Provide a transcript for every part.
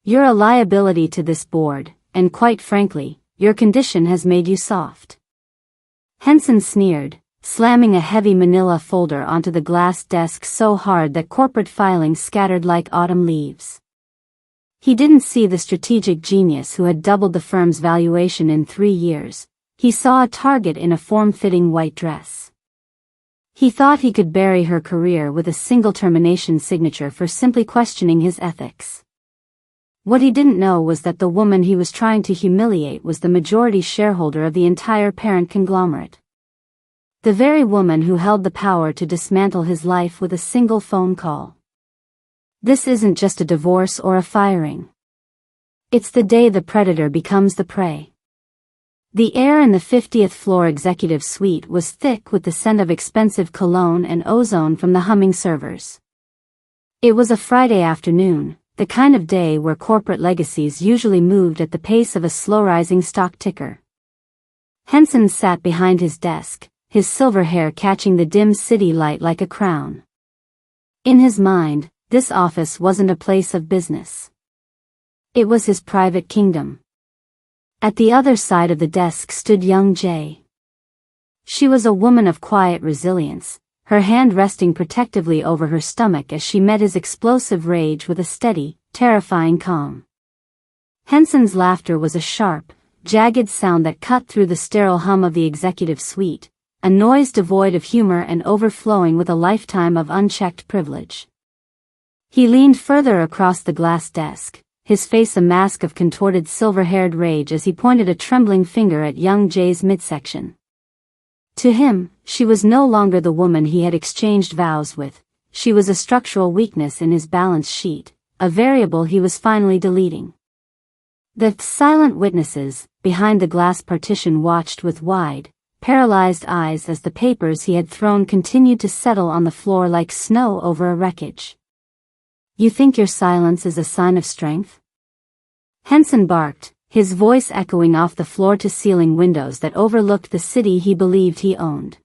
You're a liability to this board, and quite frankly, your condition has made you soft. Henson sneered, slamming a heavy manila folder onto the glass desk so hard that corporate filings scattered like autumn leaves. He didn't see the strategic genius who had doubled the firm's valuation in 3 years. He saw a target in a form-fitting white dress. He thought he could bury her career with a single termination signature for simply questioning his ethics. What he didn't know was that the woman he was trying to humiliate was the majority shareholder of the entire parent conglomerate. The very woman who held the power to dismantle his life with a single phone call. This isn't just a divorce or a firing. It's the day the predator becomes the prey. The air in the 50th floor executive suite was thick with the scent of expensive cologne and ozone from the humming servers. It was a Friday afternoon, the kind of day where corporate legacies usually moved at the pace of a slow-rising stock ticker. Henson sat behind his desk, his silver hair catching the dim city light like a crown. In his mind, this office wasn't a place of business. It was his private kingdom. At the other side of the desk stood young Jay. She was a woman of quiet resilience, her hand resting protectively over her stomach as she met his explosive rage with a steady, terrifying calm. Henson's laughter was a sharp, jagged sound that cut through the sterile hum of the executive suite, a noise devoid of humor and overflowing with a lifetime of unchecked privilege. He leaned further across the glass desk, his face a mask of contorted silver-haired rage as he pointed a trembling finger at young Jay's midsection. To him, she was no longer the woman he had exchanged vows with, she was a structural weakness in his balance sheet, a variable he was finally deleting. The silent witnesses, behind the glass partition watched with wide, paralyzed eyes as the papers he had thrown continued to settle on the floor like snow over a wreckage. You think your silence is a sign of strength? Henson barked, his voice echoing off the floor-to-ceiling windows that overlooked the city he believed he owned.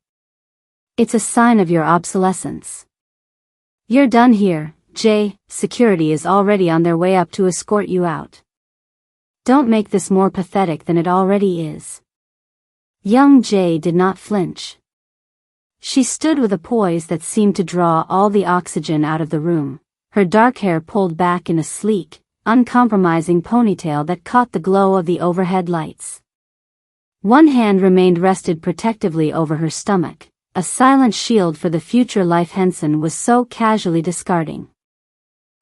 It's a sign of your obsolescence. You're done here, Jay, security is already on their way up to escort you out. Don't make this more pathetic than it already is. Young Jay did not flinch. She stood with a poise that seemed to draw all the oxygen out of the room, her dark hair pulled back in a sleek, uncompromising ponytail that caught the glow of the overhead lights. One hand remained rested protectively over her stomach, a silent shield for the future life Henson was so casually discarding.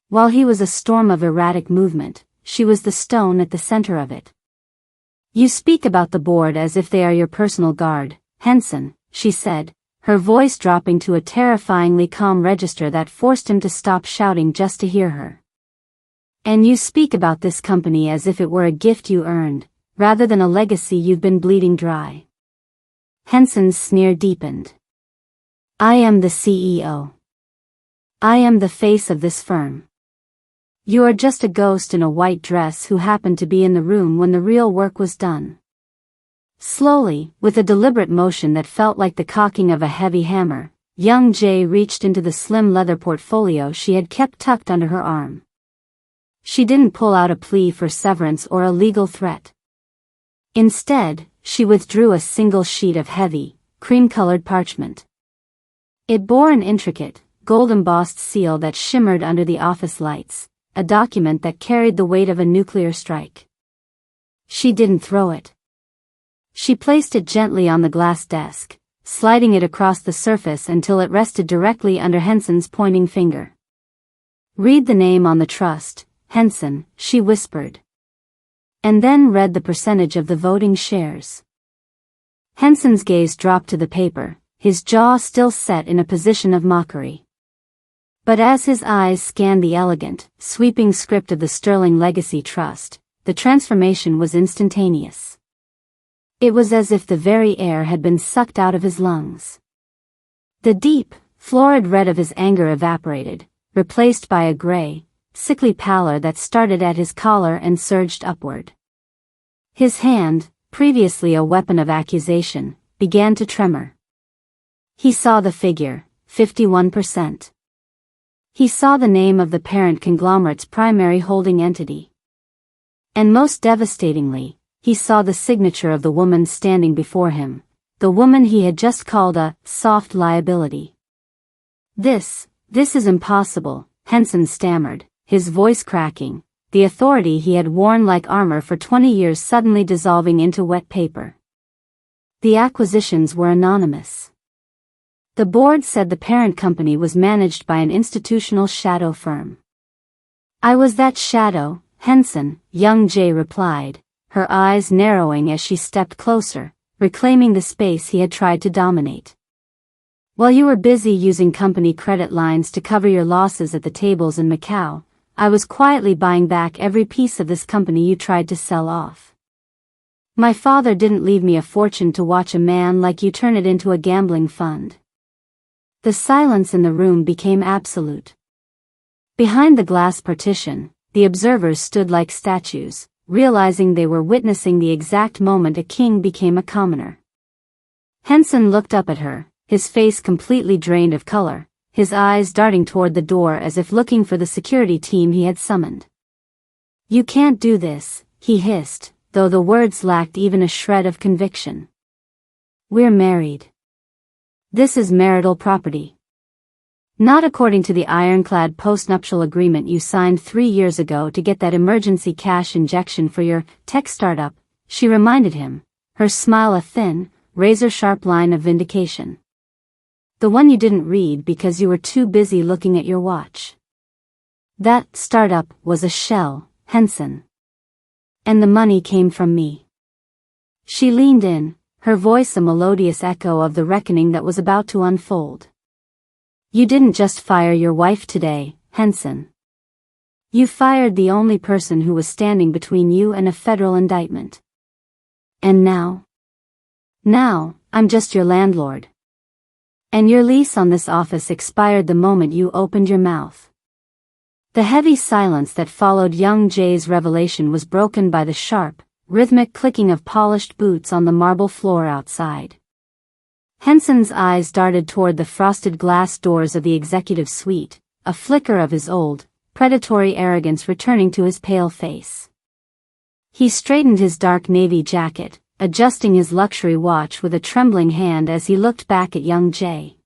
While he was a storm of erratic movement, she was the stone at the center of it. You speak about the board as if they are your personal guard, Henson, she said, her voice dropping to a terrifyingly calm register that forced him to stop shouting just to hear her. And you speak about this company as if it were a gift you earned, rather than a legacy you've been bleeding dry. Henson's sneer deepened. I am the CEO. I am the face of this firm. You are just a ghost in a white dress who happened to be in the room when the real work was done. Slowly, with a deliberate motion that felt like the cocking of a heavy hammer, young Jay reached into the slim leather portfolio she had kept tucked under her arm. She didn't pull out a plea for severance or a legal threat. Instead, she withdrew a single sheet of heavy, cream-colored parchment. It bore an intricate, gold-embossed seal that shimmered under the office lights, a document that carried the weight of a nuclear strike. She didn't throw it. She placed it gently on the glass desk, sliding it across the surface until it rested directly under Henson's pointing finger. Read the name on the trust, Henson, she whispered. And then read the percentage of the voting shares. Henson's gaze dropped to the paper, his jaw still set in a position of mockery. But as his eyes scanned the elegant, sweeping script of the Sterling Legacy Trust, the transformation was instantaneous. It was as if the very air had been sucked out of his lungs. The deep, florid red of his anger evaporated, replaced by a gray, sickly pallor that started at his collar and surged upward. His hand, previously a weapon of accusation, began to tremor. He saw the figure, 51%. He saw the name of the parent conglomerate's primary holding entity. And most devastatingly, he saw the signature of the woman standing before him, the woman he had just called a soft liability. This is impossible, Henson stammered, his voice cracking, the authority he had worn like armor for 20 years suddenly dissolving into wet paper. The acquisitions were anonymous. The board said the parent company was managed by an institutional shadow firm. I was that shadow, Henson, young Jay replied, her eyes narrowing as she stepped closer, reclaiming the space he had tried to dominate. While you were busy using company credit lines to cover your losses at the tables in Macau, I was quietly buying back every piece of this company you tried to sell off. My father didn't leave me a fortune to watch a man like you turn it into a gambling fund. The silence in the room became absolute. Behind the glass partition, the observers stood like statues, realizing they were witnessing the exact moment a king became a commoner. Henson looked up at her, his face completely drained of color, his eyes darting toward the door as if looking for the security team he had summoned. You can't do this, he hissed, though the words lacked even a shred of conviction. We're married. This is marital property. Not according to the ironclad postnuptial agreement you signed 3 years ago to get that emergency cash injection for your tech startup, she reminded him, her smile a thin, razor-sharp line of vindication. The one you didn't read because you were too busy looking at your watch. That startup was a shell, Henson. And the money came from me. She leaned in, her voice a melodious echo of the reckoning that was about to unfold. You didn't just fire your wife today, Henson. You fired the only person who was standing between you and a federal indictment. And now? Now, I'm just your landlord. And your lease on this office expired the moment you opened your mouth. The heavy silence that followed young Jay's revelation was broken by the sharp, rhythmic clicking of polished boots on the marble floor outside. Henson's eyes darted toward the frosted glass doors of the executive suite, a flicker of his old, predatory arrogance returning to his pale face. He straightened his dark navy jacket, adjusting his luxury watch with a trembling hand as he looked back at young Jay.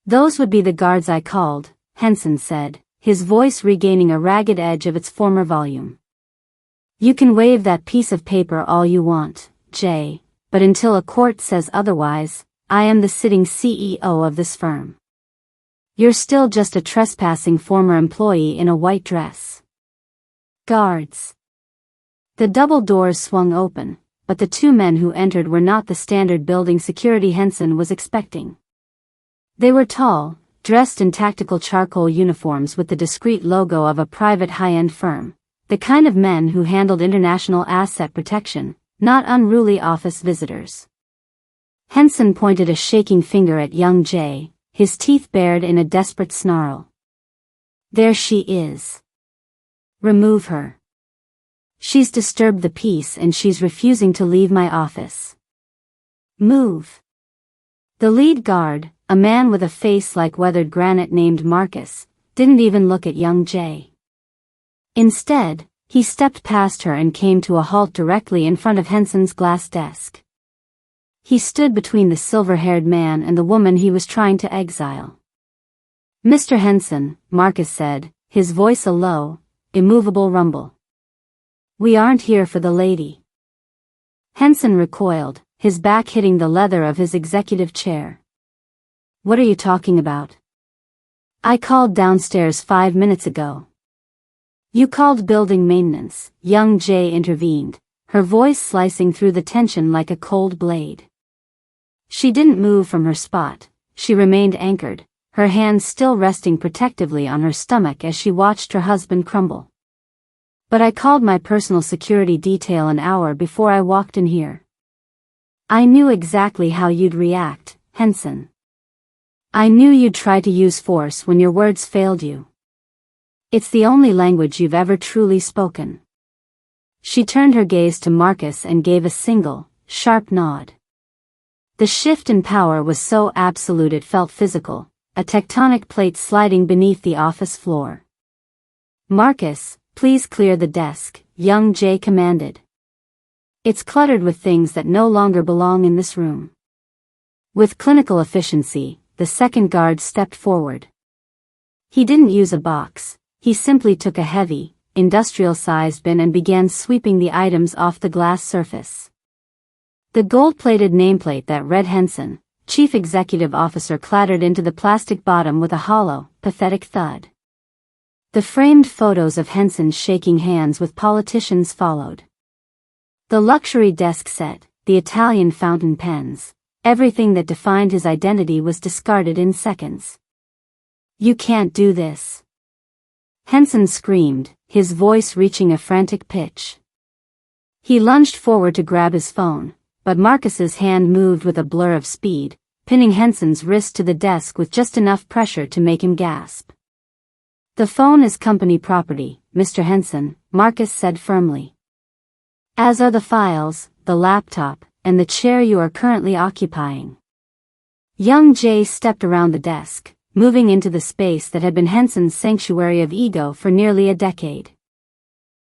Those would be the guards I called, Henson said, his voice regaining a ragged edge of its former volume. You can wave that piece of paper all you want, Jay, but until a court says otherwise, I am the sitting CEO of this firm. You're still just a trespassing former employee in a white dress. Guards. The double doors swung open, but the 2 men who entered were not the standard building security Henson was expecting. They were tall, dressed in tactical charcoal uniforms with the discreet logo of a private high-end firm, the kind of men who handled international asset protection, not unruly office visitors. Henson pointed a shaking finger at young Jay, his teeth bared in a desperate snarl. There she is. Remove her. She's disturbed the peace and she's refusing to leave my office. Move. The lead guard, a man with a face like weathered granite named Marcus, didn't even look at young Jay. Instead, he stepped past her and came to a halt directly in front of Henson's glass desk. He stood between the silver-haired man and the woman he was trying to exile. Mr. Henson, Marcus said, his voice a low, immovable rumble. We aren't here for the lady. Henson recoiled, his back hitting the leather of his executive chair. What are you talking about? I called downstairs 5 minutes ago. You called building maintenance, young Jay intervened, her voice slicing through the tension like a cold blade. She didn't move from her spot, she remained anchored, her hands still resting protectively on her stomach as she watched her husband crumble. But I called my personal security detail an hour before I walked in here. I knew exactly how you'd react, Henson. I knew you'd try to use force when your words failed you. It's the only language you've ever truly spoken. She turned her gaze to Marcus and gave a single, sharp nod. The shift in power was so absolute it felt physical, a tectonic plate sliding beneath the office floor. Marcus, please clear the desk, young Jay commanded. It's cluttered with things that no longer belong in this room. With clinical efficiency, the second guard stepped forward. He didn't use a box, he simply took a heavy, industrial-sized bin and began sweeping the items off the glass surface. The gold-plated nameplate that read Henson, Chief Executive Officer, clattered into the plastic bottom with a hollow, pathetic thud. The framed photos of Henson shaking hands with politicians followed. The luxury desk set, the Italian fountain pens, everything that defined his identity was discarded in seconds. "You can't do this!" Henson screamed, his voice reaching a frantic pitch. He lunged forward to grab his phone, but Marcus's hand moved with a blur of speed, pinning Henson's wrist to the desk with just enough pressure to make him gasp. "The phone is company property, Mr. Henson," Marcus said firmly. "As are the files, the laptop, and the chair you are currently occupying." Young Jay stepped around the desk, moving into the space that had been Henson's sanctuary of ego for nearly a decade.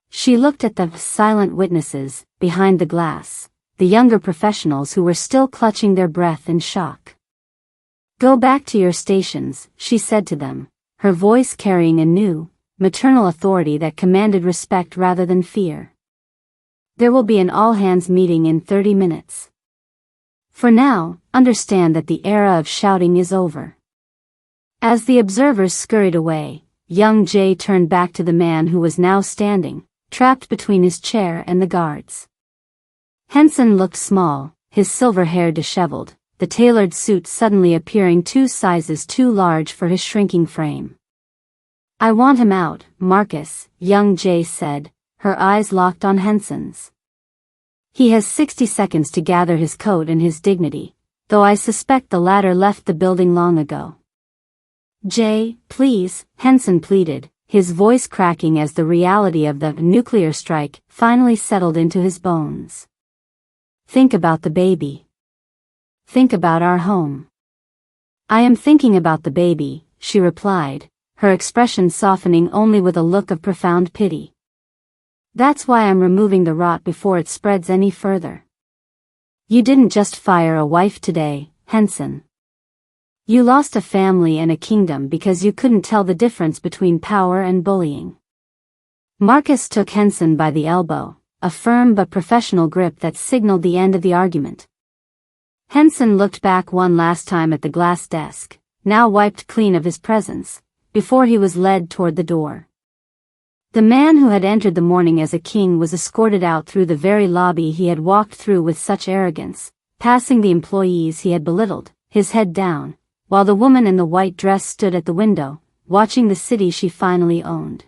She looked at the silent witnesses, behind the glass, the younger professionals who were still clutching their breath in shock. "Go back to your stations," she said to them, her voice carrying a new, maternal authority that commanded respect rather than fear. "There will be an all-hands meeting in 30 minutes. For now, understand that the era of shouting is over." As the observers scurried away, young Jay turned back to the man who was now standing, trapped between his chair and the guards. Henson looked small, his silver hair disheveled, the tailored suit suddenly appearing 2 sizes too large for his shrinking frame. "I want him out, Marcus," young Jay said, her eyes locked on Henson's. "He has 60 seconds to gather his coat and his dignity, though I suspect the latter left the building long ago." "Jay, please," Henson pleaded, his voice cracking as the reality of the nuclear strike finally settled into his bones. "Think about the baby. Think about our home." "I am thinking about the baby," she replied, her expression softening only with a look of profound pity. "That's why I'm removing the rot before it spreads any further. You didn't just fire a wife today, Henson. You lost a family and a kingdom because you couldn't tell the difference between power and bullying." Marcus took Henson by the elbow, a firm but professional grip that signaled the end of the argument. Henson looked back one last time at the glass desk, now wiped clean of his presence, before he was led toward the door. The man who had entered the morning as a king was escorted out through the very lobby he had walked through with such arrogance, passing the employees he had belittled, his head down, while the woman in the white dress stood at the window, watching the city she finally owned.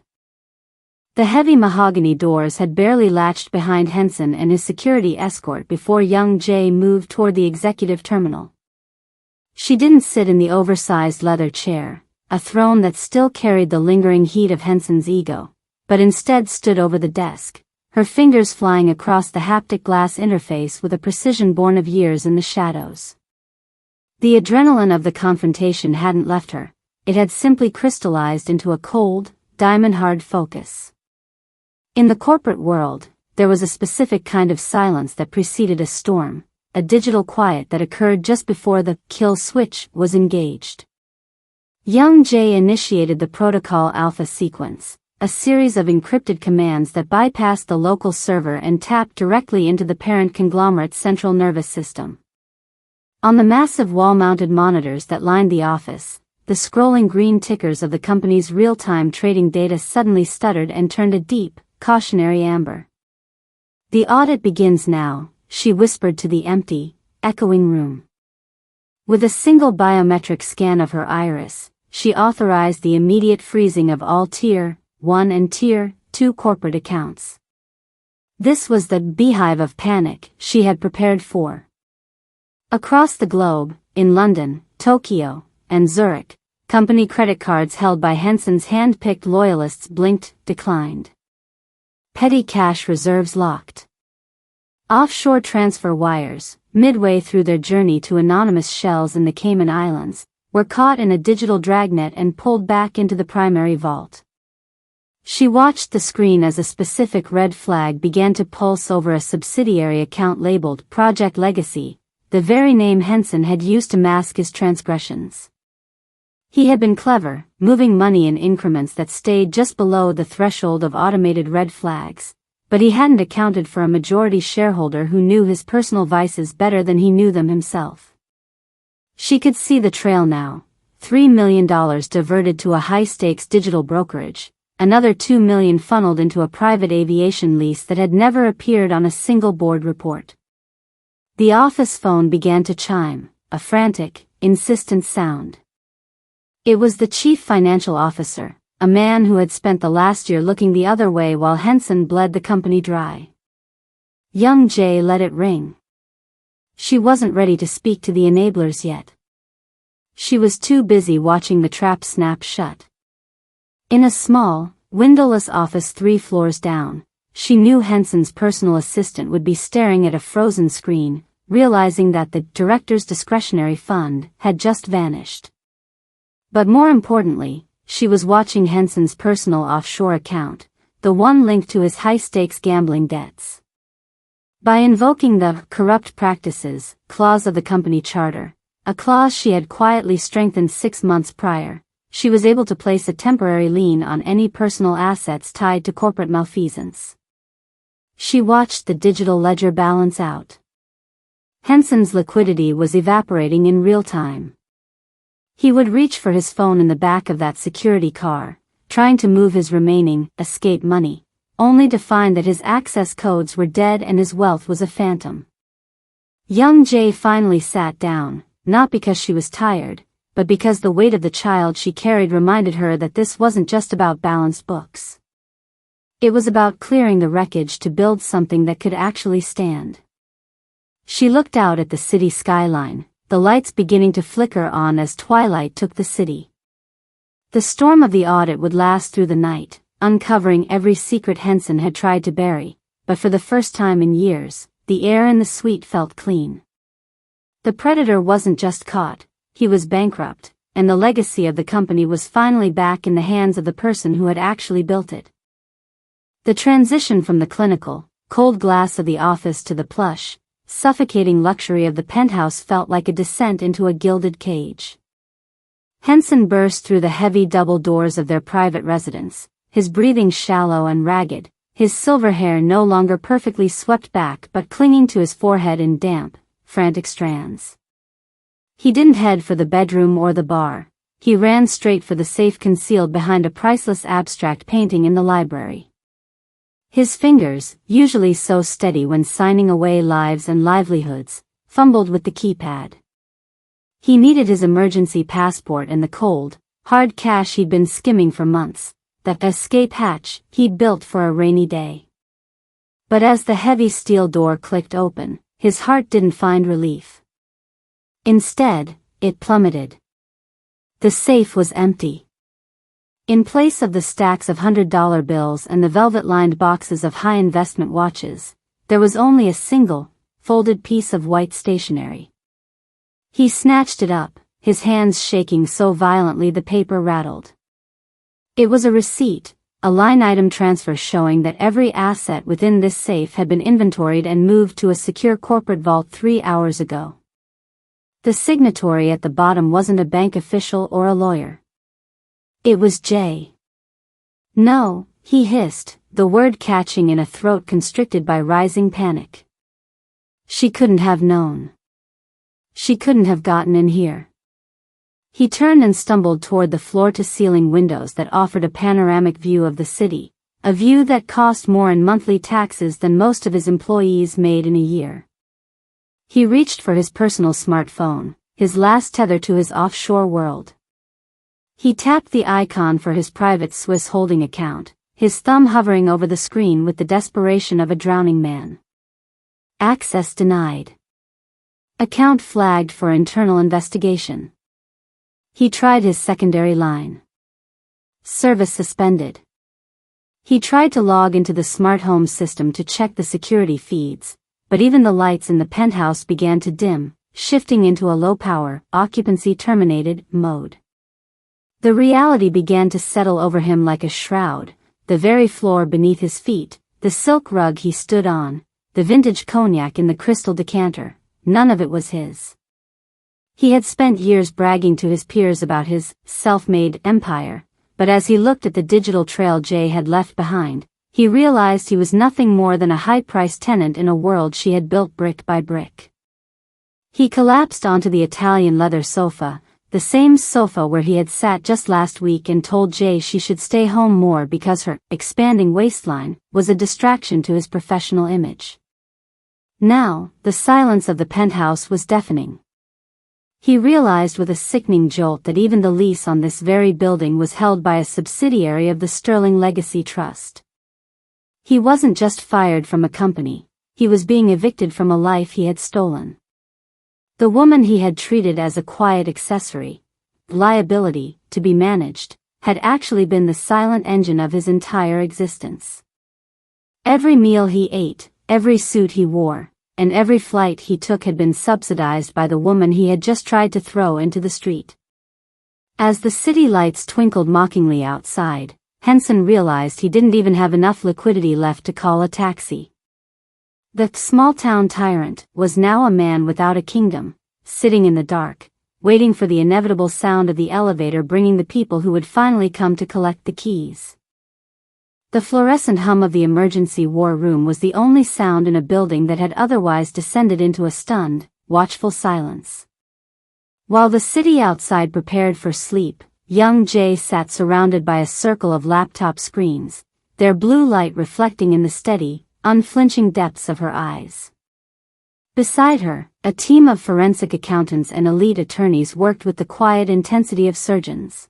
The heavy mahogany doors had barely latched behind Henson and his security escort before young Jay moved toward the executive terminal. She didn't sit in the oversized leather chair, a throne that still carried the lingering heat of Henson's ego, but instead stood over the desk, her fingers flying across the haptic glass interface with a precision born of years in the shadows. The adrenaline of the confrontation hadn't left her, it had simply crystallized into a cold, diamond-hard focus. In the corporate world, there was a specific kind of silence that preceded a storm, a digital quiet that occurred just before the kill switch was engaged. Young Jay initiated the protocol alpha sequence, a series of encrypted commands that bypassed the local server and tapped directly into the parent conglomerate's central nervous system. On the massive wall-mounted monitors that lined the office, the scrolling green tickers of the company's real-time trading data suddenly stuttered and turned a deep, cautionary amber. "The audit begins now," she whispered to the empty, echoing room. With a single biometric scan of her iris, she authorized the immediate freezing of all Tier 1 and Tier 2 corporate accounts. This was the beehive of panic she had prepared for. Across the globe, in London, Tokyo, and Zurich, company credit cards held by Henson's hand-picked loyalists blinked, declined. Petty cash reserves locked. Offshore transfer wires, midway through their journey to anonymous shells in the Cayman Islands, were caught in a digital dragnet and pulled back into the primary vault. She watched the screen as a specific red flag began to pulse over a subsidiary account labeled Project Legacy, the very name Henson had used to mask his transgressions. He had been clever, moving money in increments that stayed just below the threshold of automated red flags, but he hadn't accounted for a majority shareholder who knew his personal vices better than he knew them himself. She could see the trail now. $3 million diverted to a high-stakes digital brokerage, another $2 million funneled into a private aviation lease that had never appeared on a single board report. The office phone began to chime, a frantic, insistent sound. It was the chief financial officer, a man who had spent the last year looking the other way while Henson bled the company dry. Young Jay let it ring. She wasn't ready to speak to the enablers yet. She was too busy watching the trap snap shut. In a small, windowless office 3 floors down, she knew Henson's personal assistant would be staring at a frozen screen, realizing that the director's discretionary fund had just vanished. But more importantly, she was watching Henson's personal offshore account, the one linked to his high-stakes gambling debts. By invoking the corrupt practices clause of the company charter, a clause she had quietly strengthened 6 months prior, she was able to place a temporary lien on any personal assets tied to corporate malfeasance. She watched the digital ledger balance out. Henson's liquidity was evaporating in real time. He would reach for his phone in the back of that security car, trying to move his remaining escape money, only to find that his access codes were dead and his wealth was a phantom. Young Jay finally sat down, not because she was tired, but because the weight of the child she carried reminded her that this wasn't just about balanced books. It was about clearing the wreckage to build something that could actually stand. She looked out at the city skyline, the lights beginning to flicker on as twilight took the city. The storm of the audit would last through the night, uncovering every secret Henson had tried to bury, but for the first time in years, the air in the suite felt clean. The predator wasn't just caught, he was bankrupt, and the legacy of the company was finally back in the hands of the person who had actually built it. The transition from the clinical, cold glass of the office to the plush, suffocating luxury of the penthouse felt like a descent into a gilded cage. Henson burst through the heavy double doors of their private residence, his breathing shallow and ragged, his silver hair no longer perfectly swept back but clinging to his forehead in damp, frantic strands. He didn't head for the bedroom or the bar, he ran straight for the safe concealed behind a priceless abstract painting in the library. His fingers, usually so steady when signing away lives and livelihoods, fumbled with the keypad. He needed his emergency passport and the cold, hard cash he'd been skimming for months, that escape hatch he'd built for a rainy day. But as the heavy steel door clicked open, his heart didn't find relief. Instead, it plummeted. The safe was empty. In place of the stacks of $100 bills and the velvet-lined boxes of high-investment watches, there was only a single, folded piece of white stationery. He snatched it up, his hands shaking so violently the paper rattled. It was a receipt, a line-item transfer showing that every asset within this safe had been inventoried and moved to a secure corporate vault 3 hours ago. The signatory at the bottom wasn't a bank official or a lawyer. It was Jay. No, he hissed, the word catching in a throat constricted by rising panic. She couldn't have known. She couldn't have gotten in here. He turned and stumbled toward the floor-to-ceiling windows that offered a panoramic view of the city, a view that cost more in monthly taxes than most of his employees made in a year. He reached for his personal smartphone, his last tether to his offshore world. He tapped the icon for his private Swiss holding account, his thumb hovering over the screen with the desperation of a drowning man. Access denied. Account flagged for internal investigation. He tried his secondary line. Service suspended. He tried to log into the smart home system to check the security feeds, but even the lights in the penthouse began to dim, shifting into a low-power, occupancy terminated mode. The reality began to settle over him like a shroud, the very floor beneath his feet, the silk rug he stood on, the vintage cognac in the crystal decanter, none of it was his. He had spent years bragging to his peers about his self-made empire, but as he looked at the digital trail Jay had left behind, he realized he was nothing more than a high-priced tenant in a world she had built brick by brick. He collapsed onto the Italian leather sofa, the same sofa where he had sat just last week and told Jay she should stay home more because her expanding waistline was a distraction to his professional image. Now, the silence of the penthouse was deafening. He realized with a sickening jolt that even the lease on this very building was held by a subsidiary of the Sterling Legacy Trust. He wasn't just fired from a company, he was being evicted from a life he had stolen. The woman he had treated as a quiet accessory, liability, to be managed, had actually been the silent engine of his entire existence. Every meal he ate, every suit he wore, and every flight he took had been subsidized by the woman he had just tried to throw into the street. As the city lights twinkled mockingly outside, Henson realized he didn't even have enough liquidity left to call a taxi. The small-town tyrant was now a man without a kingdom, sitting in the dark, waiting for the inevitable sound of the elevator bringing the people who would finally come to collect the keys. The fluorescent hum of the emergency war room was the only sound in a building that had otherwise descended into a stunned, watchful silence. While the city outside prepared for sleep, young Jay sat surrounded by a circle of laptop screens, their blue light reflecting in the steady, unflinching depths of her eyes. Beside her, a team of forensic accountants and elite attorneys worked with the quiet intensity of surgeons.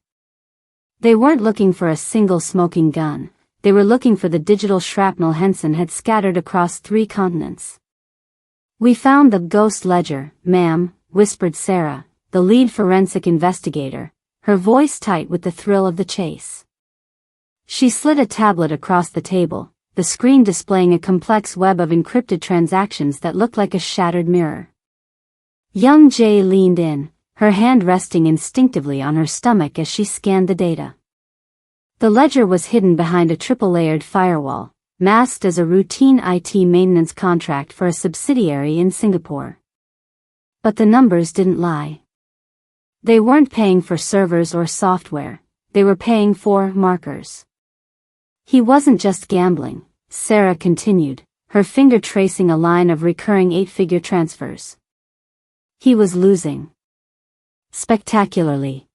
They weren't looking for a single smoking gun, they were looking for the digital shrapnel Henson had scattered across 3 continents. "We found the ghost ledger, ma'am," whispered Sarah, the lead forensic investigator, her voice tight with the thrill of the chase. She slid a tablet across the table, the screen displaying a complex web of encrypted transactions that looked like a shattered mirror. Young Jay leaned in, her hand resting instinctively on her stomach as she scanned the data. The ledger was hidden behind a triple-layered firewall, masked as a routine IT maintenance contract for a subsidiary in Singapore. But the numbers didn't lie. They weren't paying for servers or software, they were paying for markers. He wasn't just gambling, Sarah continued, her finger tracing a line of recurring 8-figure transfers. He was losing. Spectacularly.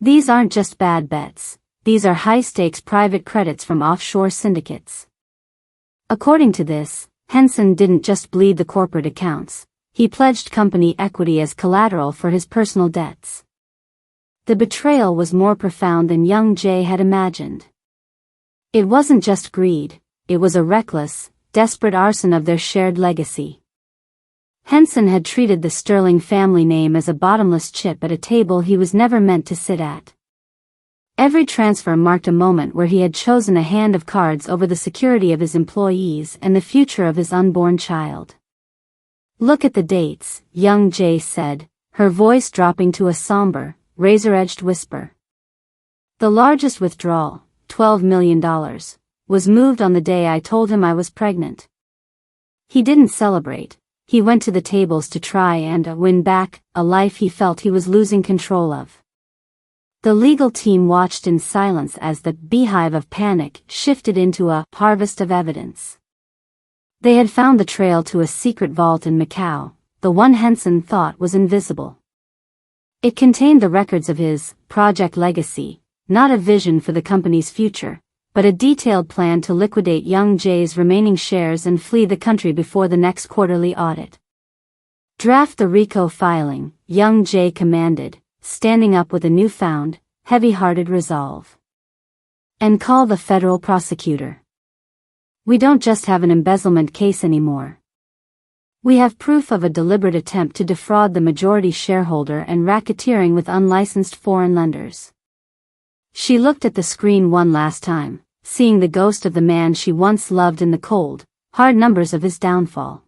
These aren't just bad bets, these are high-stakes private credits from offshore syndicates. According to this, Henson didn't just bleed the corporate accounts, he pledged company equity as collateral for his personal debts. The betrayal was more profound than young Jay had imagined. It wasn't just greed, it was a reckless, desperate arson of their shared legacy. Henson had treated the Sterling family name as a bottomless chip at a table he was never meant to sit at. Every transfer marked a moment where he had chosen a hand of cards over the security of his employees and the future of his unborn child. "Look at the dates," young Jay said, her voice dropping to a somber, razor-edged whisper. "The largest withdrawal, $12 million, was moved on the day I told him I was pregnant." He didn't celebrate, he went to the tables to try and win back a life he felt he was losing control of. The legal team watched in silence as the beehive of panic shifted into a harvest of evidence. They had found the trail to a secret vault in Macau, the one Henson thought was invisible. It contained the records of his Project Legacy, not a vision for the company's future, but a detailed plan to liquidate young Jay's remaining shares and flee the country before the next quarterly audit. "Draft the RICO filing," young Jay commanded, standing up with a newfound, heavy-hearted resolve. "And call the federal prosecutor. We don't just have an embezzlement case anymore. We have proof of a deliberate attempt to defraud the majority shareholder and racketeering with unlicensed foreign lenders." She looked at the screen one last time, seeing the ghost of the man she once loved in the cold, hard numbers of his downfall.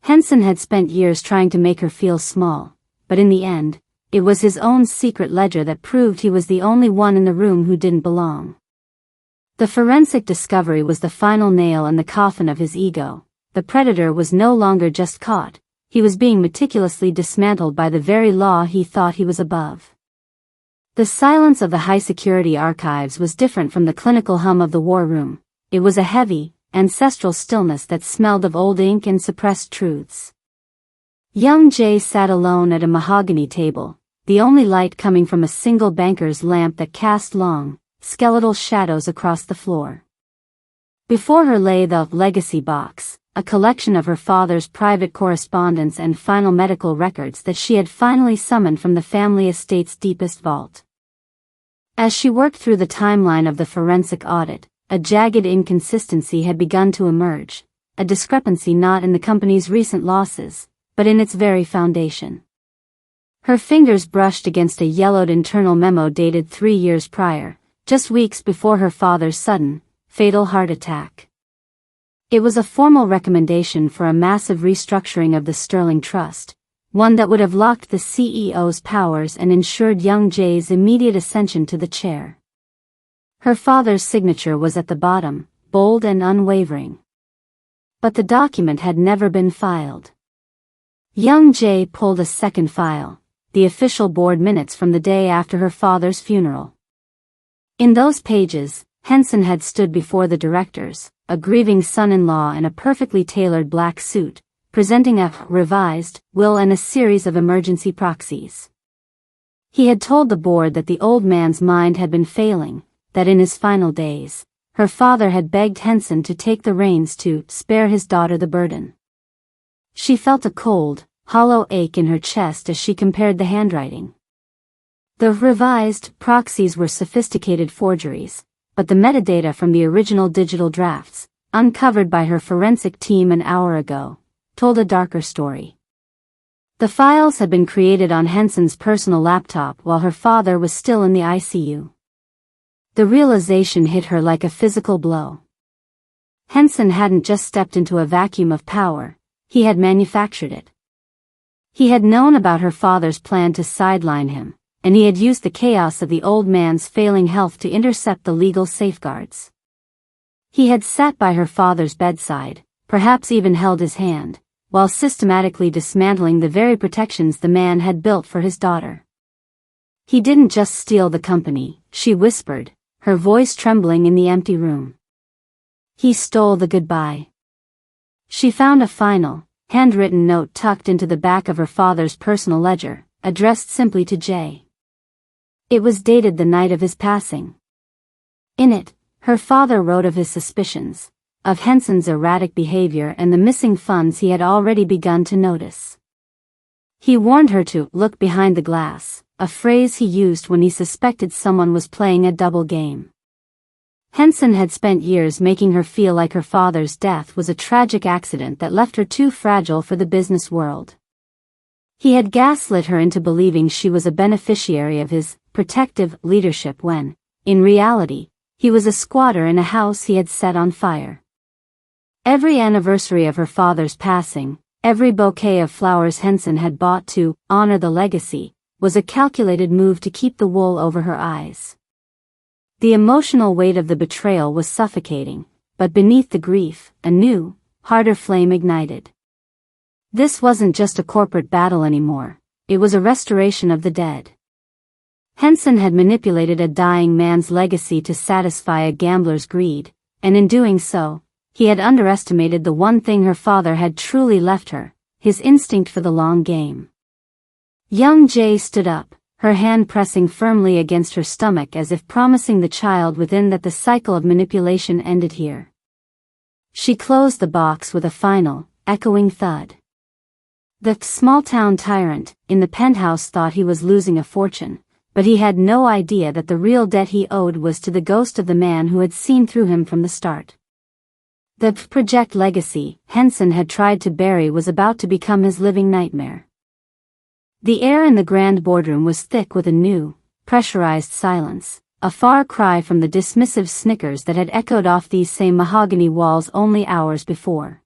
Henson had spent years trying to make her feel small, but in the end, it was his own secret ledger that proved he was the only one in the room who didn't belong. The forensic discovery was the final nail in the coffin of his ego. The predator was no longer just caught, he was being meticulously dismantled by the very law he thought he was above. The silence of the high-security archives was different from the clinical hum of the war room. It was a heavy, ancestral stillness that smelled of old ink and suppressed truths. Young Jay sat alone at a mahogany table, the only light coming from a single banker's lamp that cast long, skeletal shadows across the floor. Before her lay the legacy box, a collection of her father's private correspondence and final medical records that she had finally summoned from the family estate's deepest vault. As she worked through the timeline of the forensic audit, a jagged inconsistency had begun to emerge, a discrepancy not in the company's recent losses, but in its very foundation. Her fingers brushed against a yellowed internal memo dated 3 years prior, just weeks before her father's sudden, fatal heart attack. It was a formal recommendation for a massive restructuring of the Sterling Trust, one that would have locked the CEO's powers and ensured young Jay's immediate ascension to the chair. Her father's signature was at the bottom, bold and unwavering. But the document had never been filed. Young Jay pulled a second file, the official board minutes from the day after her father's funeral. In those pages, Henson had stood before the directors, a grieving son-in-law in a perfectly tailored black suit, presenting a revised will and a series of emergency proxies. He had told the board that the old man's mind had been failing, that in his final days, her father had begged Henson to take the reins to spare his daughter the burden. She felt a cold, hollow ache in her chest as she compared the handwriting. The revised proxies were sophisticated forgeries, but the metadata from the original digital drafts, uncovered by her forensic team an hour ago, told a darker story. The files had been created on Henson's personal laptop while her father was still in the ICU. The realization hit her like a physical blow. Henson hadn't just stepped into a vacuum of power, he had manufactured it. He had known about her father's plan to sideline him, and he had used the chaos of the old man's failing health to intercept the legal safeguards. He had sat by her father's bedside, perhaps even held his hand, while systematically dismantling the very protections the man had built for his daughter. He didn't just steal the company, she whispered, her voice trembling in the empty room. He stole the goodbye. She found a final, handwritten note tucked into the back of her father's personal ledger, addressed simply to Jay. It was dated the night of his passing. In it, her father wrote of his suspicions, of Henson's erratic behavior and the missing funds he had already begun to notice. He warned her to look behind the glass, a phrase he used when he suspected someone was playing a double game. Henson had spent years making her feel like her father's death was a tragic accident that left her too fragile for the business world. He had gaslit her into believing she was a beneficiary of his protective leadership when, in reality, he was a squatter in a house he had set on fire. Every anniversary of her father's passing, every bouquet of flowers Henson had bought to honor the legacy, was a calculated move to keep the wool over her eyes. The emotional weight of the betrayal was suffocating, but beneath the grief, a new, harder flame ignited. This wasn't just a corporate battle anymore, it was a restoration of the dead. Henson had manipulated a dying man's legacy to satisfy a gambler's greed, and in doing so, he had underestimated the one thing her father had truly left her, his instinct for the long game. Young Jay stood up, her hand pressing firmly against her stomach as if promising the child within that the cycle of manipulation ended here. She closed the box with a final, echoing thud. The small-town tyrant, in the penthouse thought he was losing a fortune, but he had no idea that the real debt he owed was to the ghost of the man who had seen through him from the start. The project legacy Henson had tried to bury was about to become his living nightmare. The air in the grand boardroom was thick with a new, pressurized silence, a far cry from the dismissive snickers that had echoed off these same mahogany walls only hours before.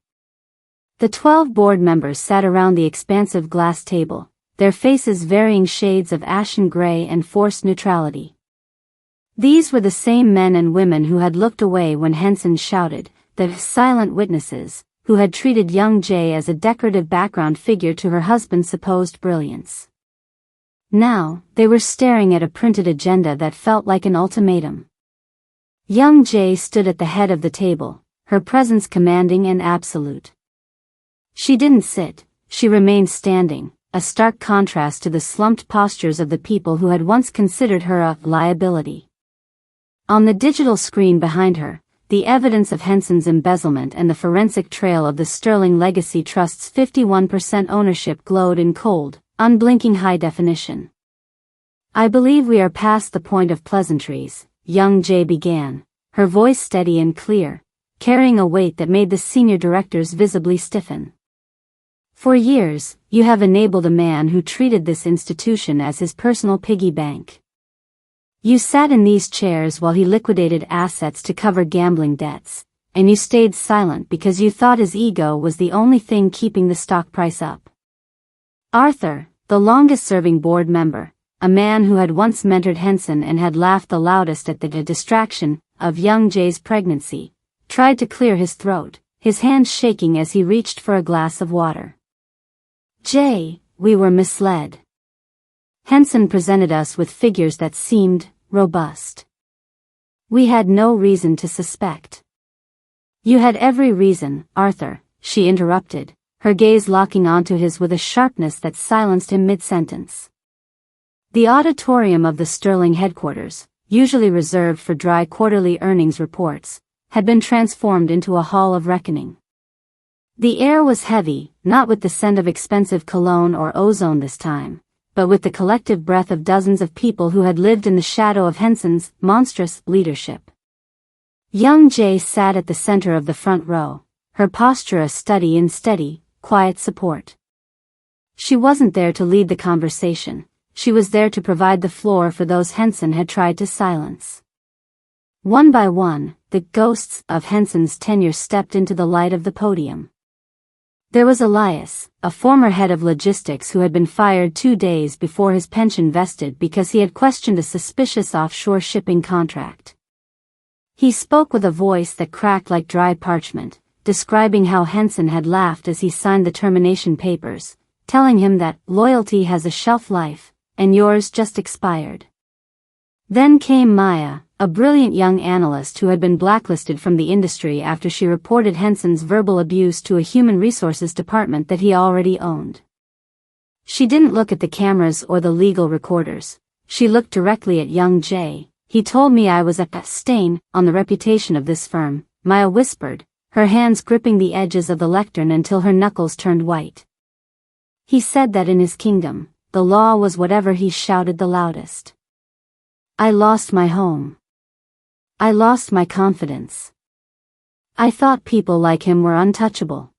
The 12 board members sat around the expansive glass table, their faces varying shades of ashen gray and forced neutrality. These were the same men and women who had looked away when Henson shouted, the silent witnesses, who had treated young Jay as a decorative background figure to her husband's supposed brilliance. Now, they were staring at a printed agenda that felt like an ultimatum. Young Jay stood at the head of the table, her presence commanding and absolute. She didn't sit, she remained standing, a stark contrast to the slumped postures of the people who had once considered her a liability. On the digital screen behind her, the evidence of Henson's embezzlement and the forensic trail of the Sterling Legacy Trust's 51% ownership glowed in cold, unblinking high definition. "I believe we are past the point of pleasantries," young Jay began, her voice steady and clear, carrying a weight that made the senior directors visibly stiffen. "For years, you have enabled a man who treated this institution as his personal piggy bank. You sat in these chairs while he liquidated assets to cover gambling debts, and you stayed silent because you thought his ego was the only thing keeping the stock price up." Arthur, the longest-serving board member, a man who had once mentored Henson and had laughed the loudest at the distraction of young Jay's pregnancy, tried to clear his throat, his hands shaking as he reached for a glass of water. "Jay, we were misled. Henson presented us with figures that seemed robust. We had no reason to suspect." "You had every reason, Arthur," she interrupted, her gaze locking onto his with a sharpness that silenced him mid-sentence. The auditorium of the Sterling headquarters, usually reserved for dry quarterly earnings reports, had been transformed into a hall of reckoning. The air was heavy, not with the scent of expensive cologne or ozone this time, but with the collective breath of dozens of people who had lived in the shadow of Henson's monstrous leadership. Young Jay sat at the center of the front row, her posture a study in steady, quiet support. She wasn't there to lead the conversation, she was there to provide the floor for those Henson had tried to silence. One by one, the ghosts of Henson's tenure stepped into the light of the podium. There was Elias, a former head of logistics who had been fired 2 days before his pension vested because he had questioned a suspicious offshore shipping contract. He spoke with a voice that cracked like dry parchment, describing how Henson had laughed as he signed the termination papers, telling him that loyalty has a shelf life, and yours just expired. Then came Maya, a brilliant young analyst who had been blacklisted from the industry after she reported Henson's verbal abuse to a human resources department that he already owned. She didn't look at the cameras or the legal recorders, she looked directly at young Jay. "He told me I was a stain on the reputation of this firm," Maya whispered, her hands gripping the edges of the lectern until her knuckles turned white. "He said that in his kingdom, the law was whatever he shouted the loudest. I lost my home. I lost my confidence. I thought people like him were untouchable."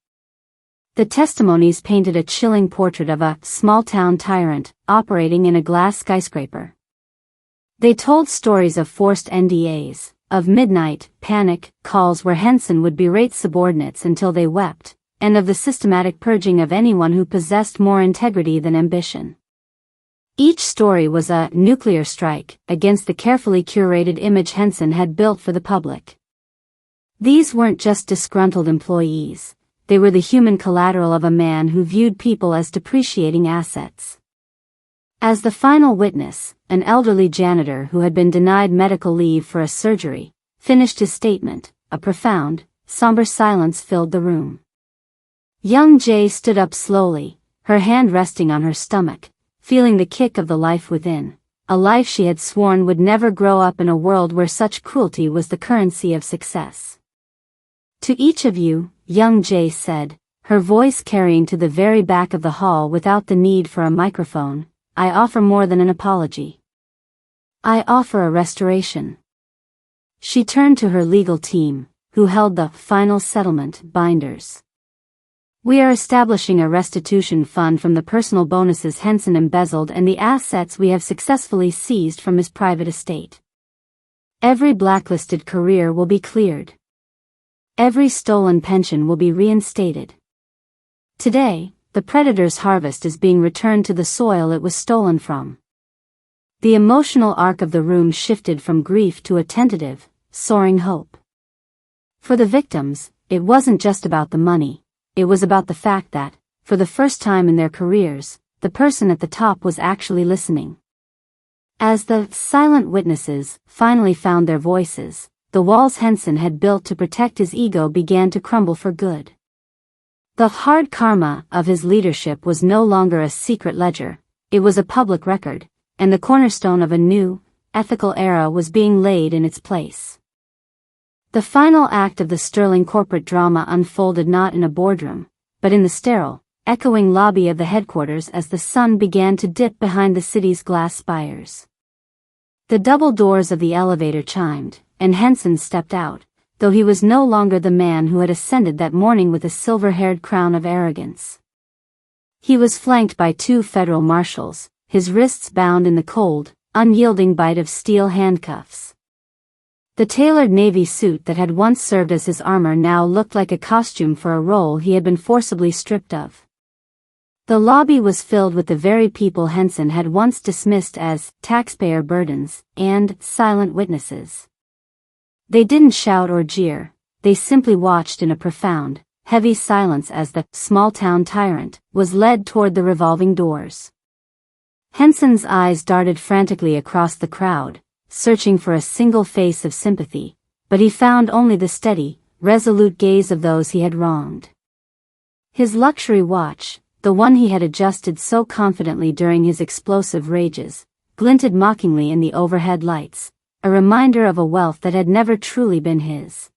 The testimonies painted a chilling portrait of a small-town tyrant, operating in a glass skyscraper. They told stories of forced NDAs, of midnight, panic calls where Henson would berate subordinates until they wept, and of the systematic purging of anyone who possessed more integrity than ambition. Each story was a nuclear strike against the carefully curated image Henson had built for the public. These weren't just disgruntled employees, they were the human collateral of a man who viewed people as depreciating assets. As the final witness, an elderly janitor who had been denied medical leave for a surgery, finished his statement, a profound, somber silence filled the room. Young Jay stood up slowly, her hand resting on her stomach, feeling the kick of the life within, a life she had sworn would never grow up in a world where such cruelty was the currency of success. "To each of you," young Jay said, her voice carrying to the very back of the hall without the need for a microphone, "I offer more than an apology. I offer a restoration." She turned to her legal team, who held the final settlement binders. "We are establishing a restitution fund from the personal bonuses Henson embezzled and the assets we have successfully seized from his private estate. Every blacklisted career will be cleared. Every stolen pension will be reinstated. Today, the predator's harvest is being returned to the soil it was stolen from." The emotional arc of the room shifted from grief to a tentative, soaring hope. For the victims, it wasn't just about the money, it was about the fact that, for the first time in their careers, the person at the top was actually listening. As the silent witnesses finally found their voices, the walls Henson had built to protect his ego began to crumble for good. The hard karma of his leadership was no longer a secret ledger, it was a public record, and the cornerstone of a new, ethical era was being laid in its place. The final act of the sterling corporate drama unfolded not in a boardroom, but in the sterile, echoing lobby of the headquarters as the sun began to dip behind the city's glass spires. The double doors of the elevator chimed, and Henson stepped out, though he was no longer the man who had ascended that morning with a silver-haired crown of arrogance. He was flanked by 2 federal marshals, his wrists bound in the cold, unyielding bite of steel handcuffs. The tailored navy suit that had once served as his armor now looked like a costume for a role he had been forcibly stripped of. The lobby was filled with the very people Henson had once dismissed as taxpayer burdens and silent witnesses. They didn't shout or jeer, they simply watched in a profound, heavy silence as the small-town tyrant was led toward the revolving doors. Henson's eyes darted frantically across the crowd, searching for a single face of sympathy, but he found only the steady, resolute gaze of those he had wronged. His luxury watch, the one he had adjusted so confidently during his explosive rages, glinted mockingly in the overhead lights, a reminder of a wealth that had never truly been his.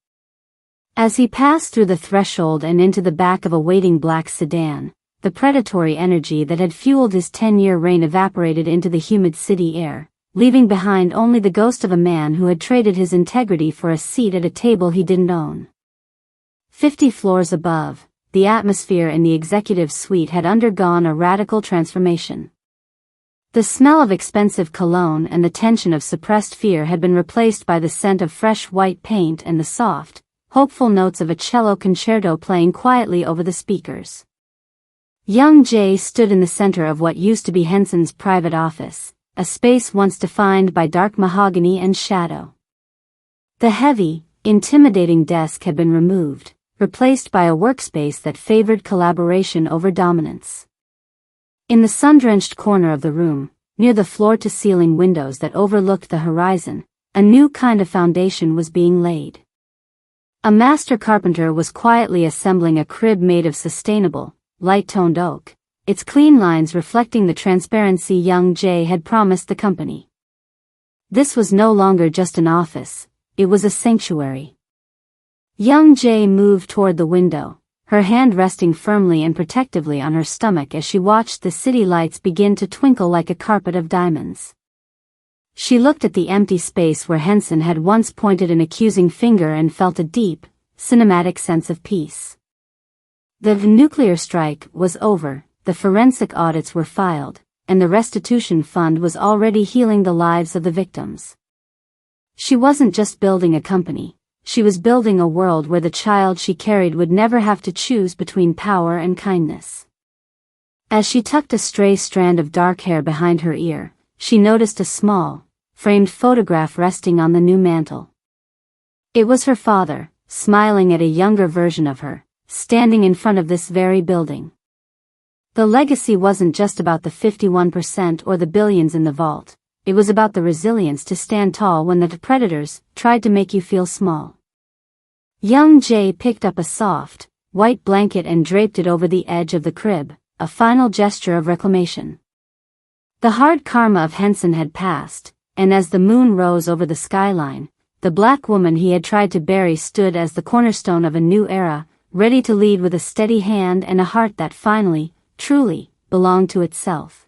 As he passed through the threshold and into the back of a waiting black sedan, the predatory energy that had fueled his 10-year reign evaporated into the humid city air, leaving behind only the ghost of a man who had traded his integrity for a seat at a table he didn't own. 50 floors above, the atmosphere in the executive suite had undergone a radical transformation. The smell of expensive cologne and the tension of suppressed fear had been replaced by the scent of fresh white paint and the soft, hopeful notes of a cello concerto playing quietly over the speakers. Young Jay stood in the center of what used to be Henson's private office, a space once defined by dark mahogany and shadow. The heavy, intimidating desk had been removed, replaced by a workspace that favored collaboration over dominance. In the sun-drenched corner of the room, near the floor-to-ceiling windows that overlooked the horizon, a new kind of foundation was being laid. A master carpenter was quietly assembling a crib made of sustainable, light-toned oak, its clean lines reflecting the transparency young Jay had promised the company. This was no longer just an office, it was a sanctuary. Young Jay moved toward the window, her hand resting firmly and protectively on her stomach as she watched the city lights begin to twinkle like a carpet of diamonds. She looked at the empty space where Henson had once pointed an accusing finger and felt a deep, cinematic sense of peace. The nuclear strike was over, the forensic audits were filed, and the restitution fund was already healing the lives of the victims. She wasn't just building a company. She was building a world where the child she carried would never have to choose between power and kindness. As she tucked a stray strand of dark hair behind her ear, she noticed a small, framed photograph resting on the new mantel. It was her father, smiling at a younger version of her, standing in front of this very building. The legacy wasn't just about the 51% or the billions in the vault, it was about the resilience to stand tall when the predators tried to make you feel small. Young Jay picked up a soft, white blanket and draped it over the edge of the crib, a final gesture of reclamation. The hard karma of Henson had passed, and as the moon rose over the skyline, the black woman he had tried to bury stood as the cornerstone of a new era, ready to lead with a steady hand and a heart that finally, truly, belonged to itself.